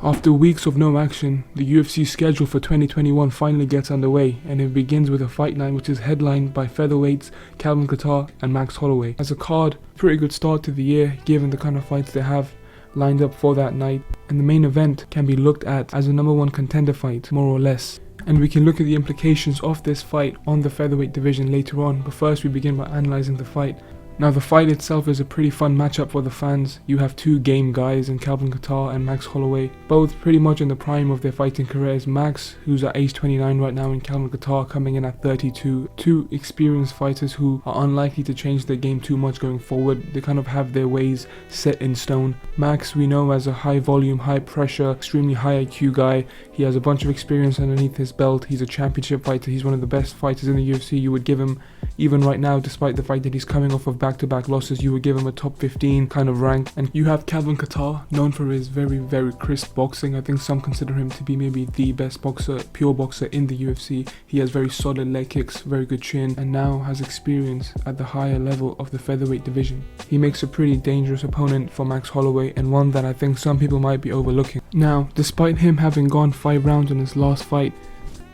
After weeks of no action, the UFC schedule for 2021 finally gets underway, and it begins with a fight night which is headlined by featherweights Calvin Kattar and Max Holloway. As a card, pretty good start to the year given the kind of fights they have lined up for that night, and the main event can be looked at as a #1 contender fight, more or less. And we can look at the implications of this fight on the featherweight division later on, but first we begin by analysing the fight. Now the fight itself is a pretty fun matchup for the fans. You have two game guys in Calvin Kattar and Max Holloway, both pretty much in the prime of their fighting careers. Max, who's at age 29 right now, and Calvin Kattar coming in at 32. Two experienced fighters who are unlikely to change their game too much going forward. They kind of have their ways set in stone. Max we know as a high volume, high pressure, extremely high IQ guy. He has a bunch of experience underneath his belt. He's a championship fighter. He's one of the best fighters in the UFC. You would give him, even right now, despite the fact that he's coming off of back-to-back losses, you would give him a top 15 kind of rank. And you have Calvin Kattar, known for his very crisp boxing. I think some consider him to be maybe the best boxer, pure boxer in the UFC. He has very solid leg kicks, very good chin, and now has experience at the higher level of the featherweight division. He makes a pretty dangerous opponent for Max Holloway, and one that I think some people might be overlooking. Now, despite him having gone 5 rounds in his last fight,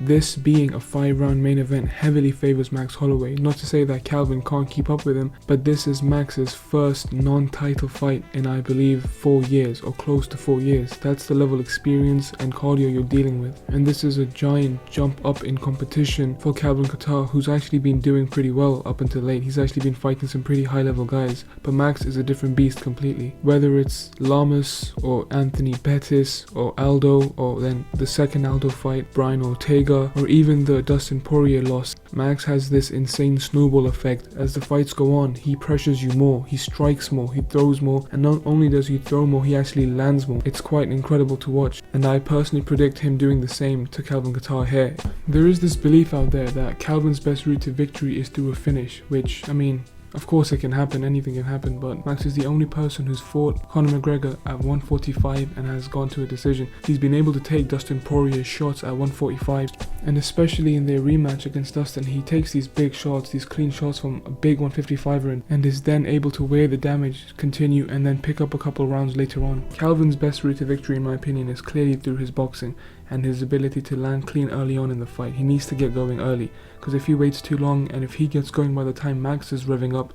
this being a 5-round main event heavily favors Max Holloway. Not to say that Calvin can't keep up with him, but this is Max's first non-title fight in I believe 4 years, or close to 4 years. That's the level of experience and cardio you're dealing with. And this is a giant jump up in competition for Calvin Kattar, who's actually been doing pretty well up until late. He's actually been fighting some pretty high level guys, but Max is a different beast completely. Whether it's Lamas or Anthony Pettis or Aldo, or then the second Aldo fight, Brian Ortega, or even the Dustin Poirier loss, Max has this insane snowball effect. As the fights go on, he pressures you more, he strikes more, he throws more, and not only does he throw more, he actually lands more. It's quite incredible to watch, and I personally predict him doing the same to Calvin Kattar here. There is this belief out there that Calvin's best route to victory is through a finish, which, I mean, of course it can happen, anything can happen, but Max is the only person who's fought Conor McGregor at 145 and has gone to a decision. He's been able to take Dustin Poirier's shots at 145, and especially in their rematch against Dustin, he takes these big shots, these clean shots from a big 155er, and is then able to wear the damage, continue, and then pick up a couple rounds later on. Calvin's best route to victory, in my opinion, is clearly through his boxing and his ability to land clean early on in the fight. He needs to get going early, because if he waits too long and if he gets going by the time Max is revving up,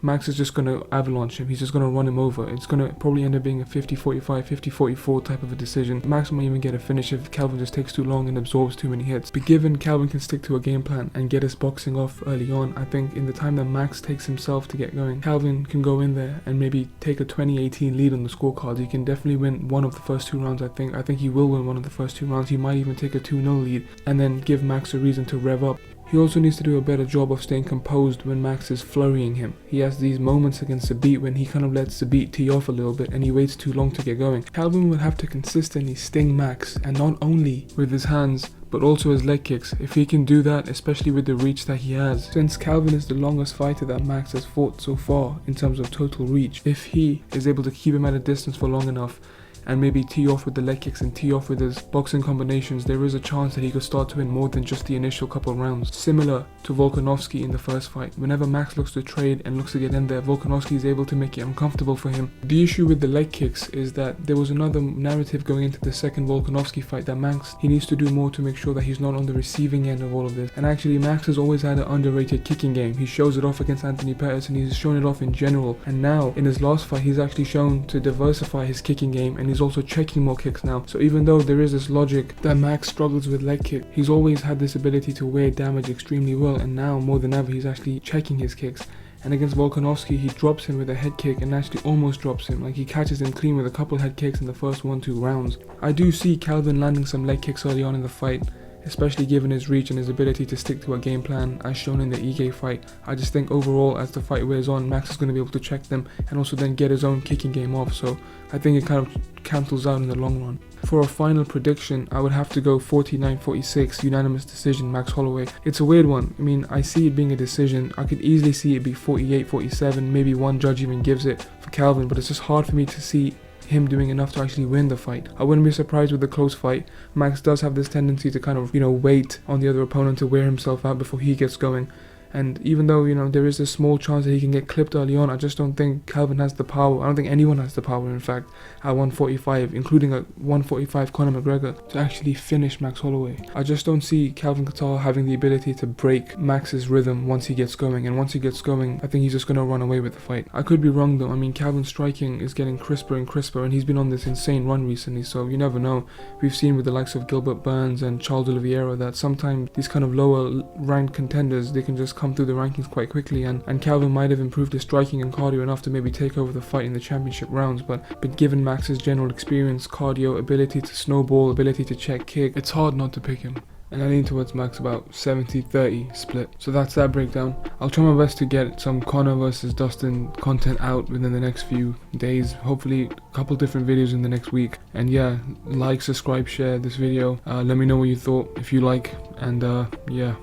Max is just going to avalanche him. He's just going to run him over. It's going to probably end up being a 50-45, 50-44 type of a decision. Max might even get a finish if Calvin just takes too long and absorbs too many hits. But given Calvin can stick to a game plan and get his boxing off early on, I think in the time that Max takes himself to get going, Calvin can go in there and maybe take a 20-18 lead on the scorecards. He can definitely win one of the first 2 rounds, I think. I think he will win one of the first 2 rounds. He might even take a 2-0 lead and then give Max a reason to rev up. He also needs to do a better job of staying composed when Max is flurrying him. He has these moments against Zabit when he kind of lets Zabit tee off a little bit and he waits too long to get going. Calvin will have to consistently sting Max, and not only with his hands, but also his leg kicks. If he can do that, especially with the reach that he has, since Calvin is the longest fighter that Max has fought so far in terms of total reach, if he is able to keep him at a distance for long enough and maybe tee off with the leg kicks and tee off with his boxing combinations, there is a chance that he could start to win more than just the initial couple rounds. Similar to Volkanovski in the first fight. Whenever Max looks to trade and looks to get in there, Volkanovski is able to make it uncomfortable for him. The issue with the leg kicks is that there was another narrative going into the second Volkanovski fight that Max, he needs to do more to make sure that he's not on the receiving end of all of this. And actually Max has always had an underrated kicking game. He shows it off against Anthony Pettis, and he's shown it off in general. And now in his last fight, he's actually shown to diversify his kicking game, and he's also checking more kicks now. So even though there is this logic that Max struggles with leg kick, he's always had this ability to wear damage extremely well, and now more than ever he's actually checking his kicks. And against Volkanovski, he drops him with a head kick and actually almost drops him. Like, he catches him clean with a couple head kicks in the first 1-2 rounds. I do see Calvin landing some leg kicks early on in the fight, especially given his reach and his ability to stick to a game plan as shown in the Ige fight. I just think overall, as the fight wears on, Max is going to be able to check them and also then get his own kicking game off, so I think it kind of cancels out in the long run. For a final prediction, I would have to go 49-46 unanimous decision Max Holloway. It's a weird one. I mean, I see it being a decision. I could easily see it be 48-47, maybe one judge even gives it for Calvin, but it's just hard for me to see him doing enough to actually win the fight. I wouldn't be surprised with a close fight. Max does have this tendency to kind of, wait on the other opponent to wear himself out before he gets going. And even though, you know, there is a small chance that he can get clipped early on, I just don't think Calvin has the power. I don't think anyone has the power, in fact, at 145, including a 145 Conor McGregor, to actually finish Max Holloway. I just don't see Calvin Kattar having the ability to break Max's rhythm once he gets going. And once he gets going, I think he's just going to run away with the fight. I could be wrong though. I mean, Calvin's striking is getting crisper and crisper, and he's been on this insane run recently, so you never know. We've seen with the likes of Gilbert Burns and Charles Oliveira that sometimes these kind of lower ranked contenders, they can just come through the rankings quite quickly, and Calvin might have improved his striking and cardio enough to maybe take over the fight in the championship rounds, but given Max's general experience, cardio, ability to snowball, ability to check kick, it's hard not to pick him. And I lean towards Max about 70-30 split. So that's that breakdown. I'll try my best to get some Conor versus Dustin content out within the next few days. Hopefully a couple different videos in the next week. And yeah, like, subscribe, share this video. Let me know what you thought if you like. And yeah.